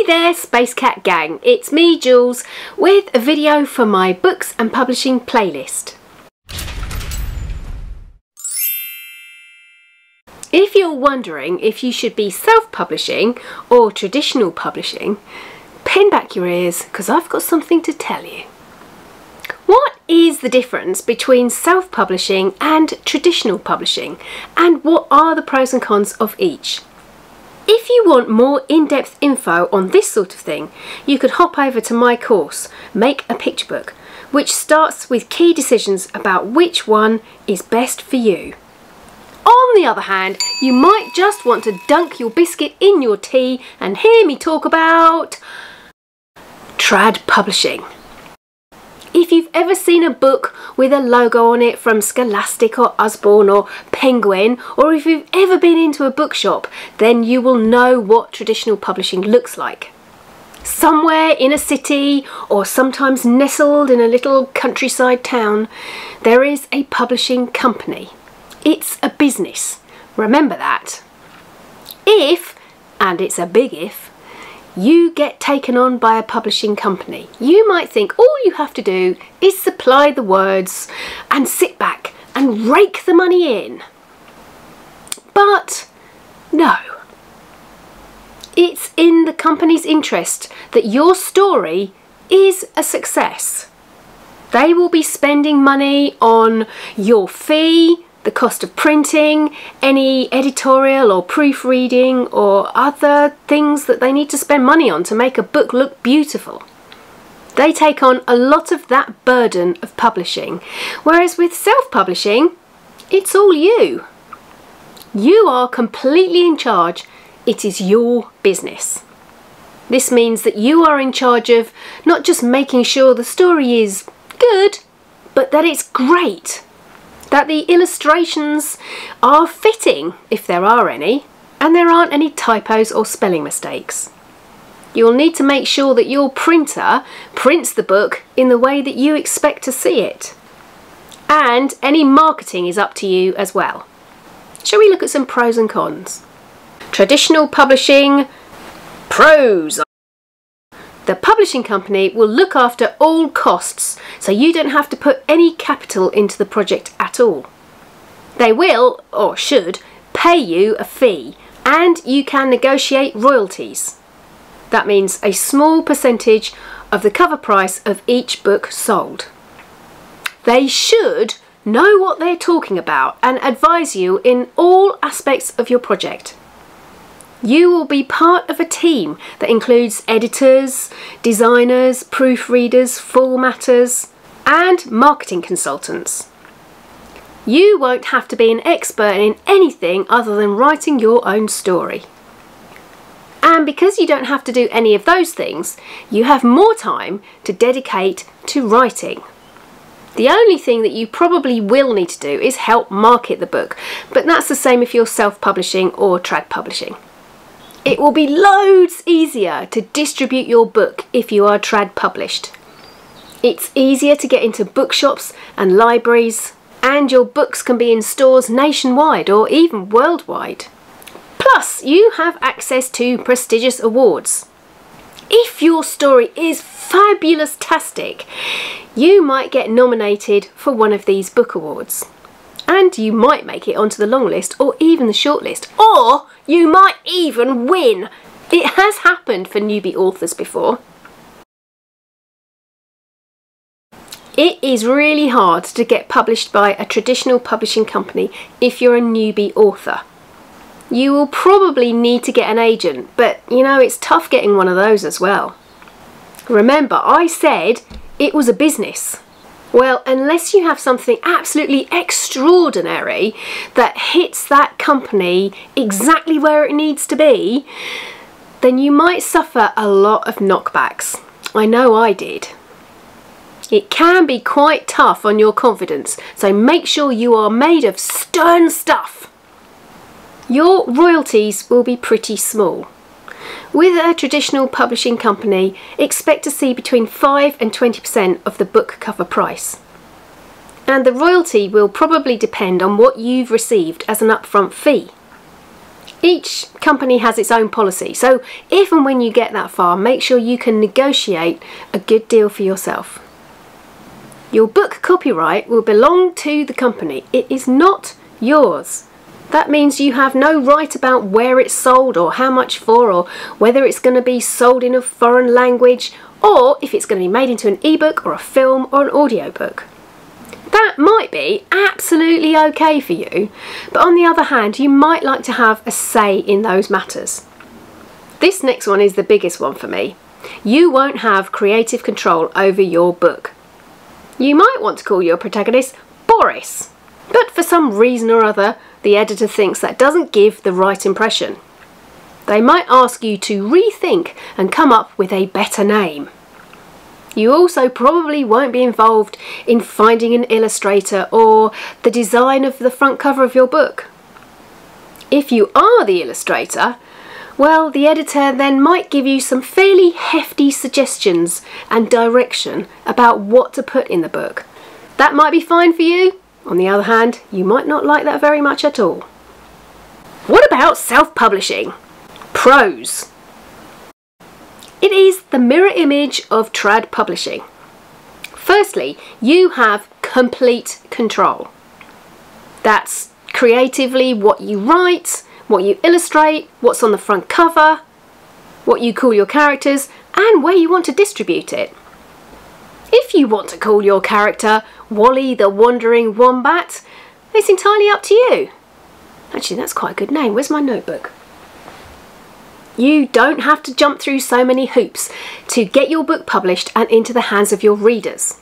Hey there Space Cat gang, it's me Jules with a video for my books and publishing playlist. If you're wondering if you should be self-publishing or traditional publishing, pin back your ears because I've got something to tell you. What is the difference between self-publishing and traditional publishing, and what are the pros and cons of each? If you want more in-depth info on this sort of thing, you could hop over to my course, Make a Picture Book, which starts with key decisions about which one is best for you. On the other hand, you might just want to dunk your biscuit in your tea and hear me talk about trad publishing. If you've ever seen a book with a logo on it from Scholastic or Usborne or Penguin, or if you've ever been into a bookshop, then you will know what traditional publishing looks like. Somewhere in a city, or sometimes nestled in a little countryside town, there is a publishing company. It's a business. Remember that. If, and it's a big if, you get taken on by a publishing company, you might think all you have to do is supply the words and sit back and rake the money in. But no. It's in the company's interest that your story is a success. They will be spending money on your fee, the cost of printing, any editorial or proofreading or other things that they need to spend money on to make a book look beautiful. They take on a lot of that burden of publishing, whereas with self-publishing, it's all you. You are completely in charge. It is your business. This means that you are in charge of not just making sure the story is good, but that it's great. That the illustrations are fitting, if there are any, and there aren't any typos or spelling mistakes. You'll need to make sure that your printer prints the book in the way that you expect to see it. And any marketing is up to you as well. Shall we look at some pros and cons? Traditional publishing, pros. The publishing company will look after all costs, so you don't have to put any capital into the project at all. They will, or should, pay you a fee, and you can negotiate royalties. That means a small percentage of the cover price of each book sold. They should know what they're talking about and advise you in all aspects of your project. You will be part of a team that includes editors, designers, proofreaders, formatters, and marketing consultants. You won't have to be an expert in anything other than writing your own story. And because you don't have to do any of those things, you have more time to dedicate to writing. The only thing that you probably will need to do is help market the book, but that's the same if you're self-publishing or trad publishing. It will be loads easier to distribute your book if you are trad published. It's easier to get into bookshops and libraries, and your books can be in stores nationwide or even worldwide. Plus, you have access to prestigious awards. If your story is fabulous-tastic, you might get nominated for one of these book awards. And you might make it onto the long list or even the short list, or you might even win. It has happened for newbie authors before. It is really hard to get published by a traditional publishing company if you're a newbie author. You will probably need to get an agent, but you know, it's tough getting one of those as well. Remember, I said it was a business. Well, unless you have something absolutely extraordinary that hits that company exactly where it needs to be, then you might suffer a lot of knockbacks. I know I did. It can be quite tough on your confidence, so make sure you are made of stern stuff. Your royalties will be pretty small. With a traditional publishing company, expect to see between 5 and 20% of the book cover price. And the royalty will probably depend on what you've received as an upfront fee. Each company has its own policy, so if and when you get that far, make sure you can negotiate a good deal for yourself. Your book copyright will belong to the company. It is not yours. That means you have no right about where it's sold or how much for, or whether it's going to be sold in a foreign language, or if it's going to be made into an ebook or a film or an audiobook. That might be absolutely okay for you, but on the other hand, you might like to have a say in those matters. This next one is the biggest one for me. You won't have creative control over your book. You might want to call your protagonist Boris, but for some reason or other, the editor thinks that doesn't give the right impression. They might ask you to rethink and come up with a better name. You also probably won't be involved in finding an illustrator or the design of the front cover of your book. If you are the illustrator, well, the editor then might give you some fairly hefty suggestions and direction about what to put in the book. That might be fine for you. On the other hand, you might not like that very much at all. What about self-publishing? Pros. It is the mirror image of trad publishing. Firstly, you have complete control. That's creatively what you write, what you illustrate, what's on the front cover, what you call your characters, and where you want to distribute it. If you want to call your character Wally the Wandering Wombat, it's entirely up to you. Actually, that's quite a good name. Where's my notebook? You don't have to jump through so many hoops to get your book published and into the hands of your readers.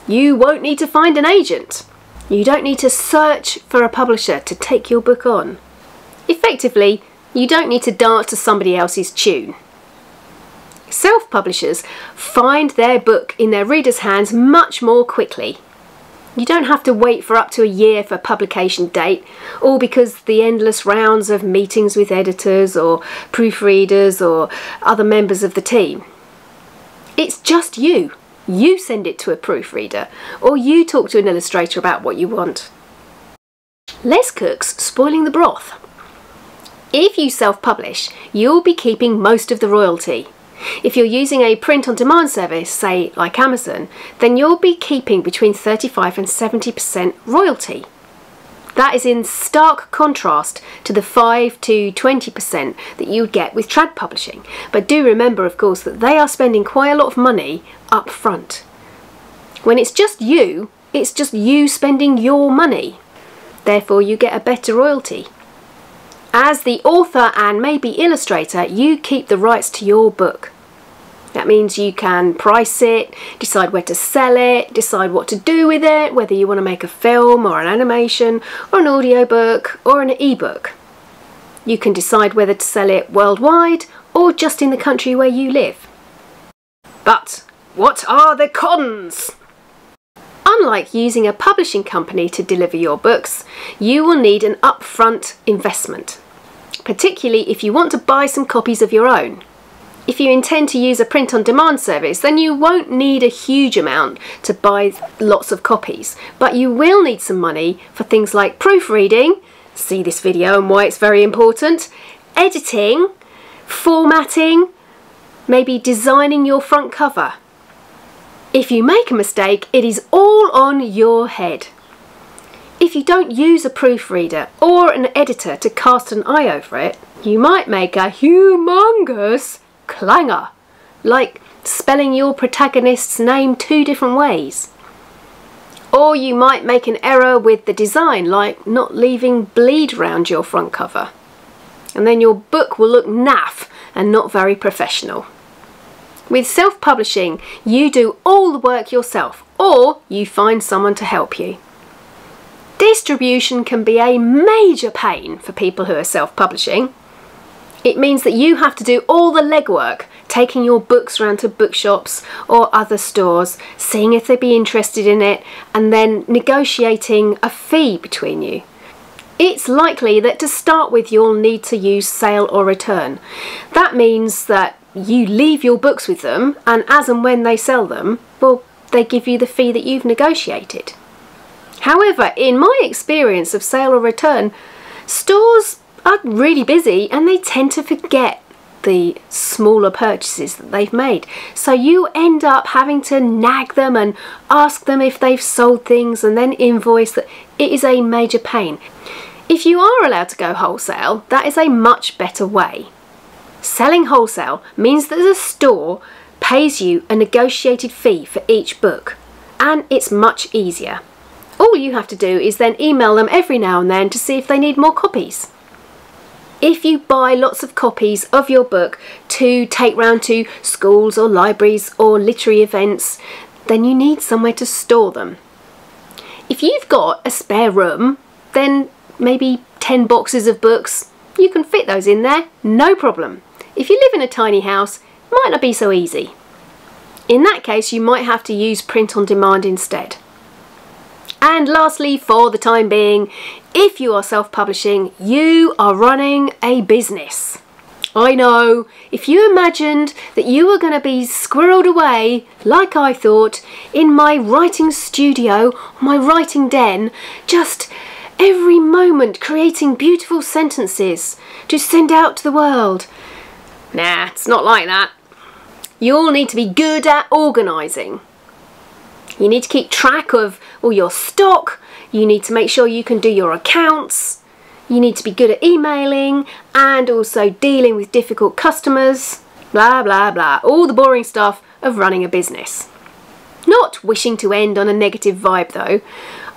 You won't need to find an agent. You don't need to search for a publisher to take your book on. Effectively, you don't need to dance to somebody else's tune. Self-publishers find their book in their readers' hands much more quickly. You don't have to wait for up to a year for publication date, all because the endless rounds of meetings with editors or proofreaders or other members of the team. It's just you. You send it to a proofreader, or you talk to an illustrator about what you want. Less cooks spoiling the broth. If you self-publish, you'll be keeping most of the royalty. If you're using a print-on-demand service, say like Amazon, then you'll be keeping between 35 and 70% royalty. That is in stark contrast to the 5 to 20% that you would get with trad publishing. But do remember, of course, that they are spending quite a lot of money up front. When it's just you spending your money. Therefore, you get a better royalty. As the author and maybe illustrator, you keep the rights to your book. That means you can price it, decide where to sell it, decide what to do with it, whether you want to make a film or an animation or an audiobook or an ebook. You can decide whether to sell it worldwide or just in the country where you live. But what are the cons? Unlike using a publishing company to deliver your books, you will need an upfront investment, particularly if you want to buy some copies of your own. If you intend to use a print-on-demand service, then you won't need a huge amount to buy lots of copies, but you will need some money for things like proofreading, see this video and why it's very important, editing, formatting, maybe designing your front cover. If you make a mistake, it is all on your head. If you don't use a proofreader or an editor to cast an eye over it, you might make a humongous clanger, like spelling your protagonist's name 2 different ways. Or you might make an error with the design, like not leaving bleed around your front cover. And then your book will look naff and not very professional. With self-publishing, you do all the work yourself, or you find someone to help you. Distribution can be a major pain for people who are self-publishing. It means that you have to do all the legwork, taking your books around to bookshops or other stores, seeing if they'd be interested in it, and then negotiating a fee between you. It's likely that to start with you'll need to use sale or return. That means that you leave your books with them, and as and when they sell them, well, they give you the fee that you've negotiated. However, in my experience of sale or return, stores are really busy and they tend to forget the smaller purchases that they've made. So you end up having to nag them and ask them if they've sold things and then invoice that. It is a major pain. If you are allowed to go wholesale, that is a much better way. Selling wholesale means that the store pays you a negotiated fee for each book, and it's much easier. All you have to do is then email them every now and then to see if they need more copies. If you buy lots of copies of your book to take round to schools or libraries or literary events, then you need somewhere to store them. If you've got a spare room, then maybe 10 boxes of books, you can fit those in there, no problem. If you live in a tiny house, it might not be so easy. In that case, you might have to use print on demand instead. And lastly, for the time being, if you are self-publishing, you are running a business. I know, if you imagined that you were going to be squirreled away, like I thought, in my writing studio, my writing den, just every moment creating beautiful sentences to send out to the world. Nah, it's not like that. You all need to be good at organising. You need to keep track of all your stock. You need to make sure you can do your accounts. You need to be good at emailing and also dealing with difficult customers. Blah, blah, blah. All the boring stuff of running a business. Not wishing to end on a negative vibe though.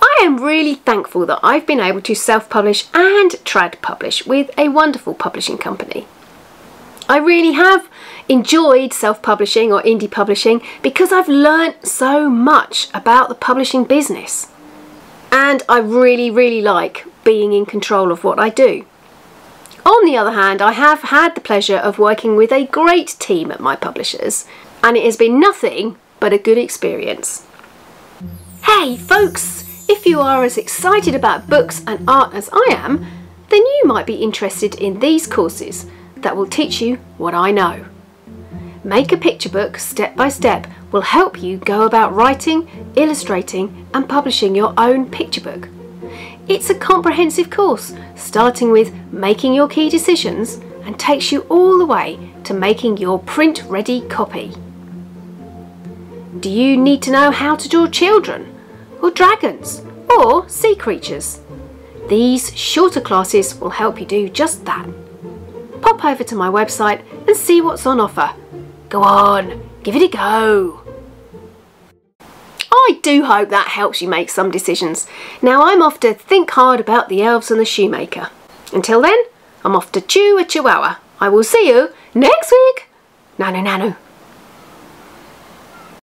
I am really thankful that I've been able to self-publish and trad publish with a wonderful publishing company. I really have enjoyed self-publishing or indie publishing because I've learnt so much about the publishing business. And I really like being in control of what I do. On the other hand, I have had the pleasure of working with a great team at my publishers, and it has been nothing but a good experience. Hey folks, if you are as excited about books and art as I am, then you might be interested in these courses that will teach you what I know. Make a Picture Book Step by Step will help you go about writing, illustrating and publishing your own picture book. It's a comprehensive course starting with making your key decisions and takes you all the way to making your print ready copy. Do you need to know how to draw children or dragons or sea creatures? These shorter classes will help you do just that. Pop over to my website and see what's on offer. Go on, give it a go. I do hope that helps you make some decisions. Now I'm off to think hard about the elves and the shoemaker. Until then, I'm off to chew a chihuahua. I will see you next week. Nano nano.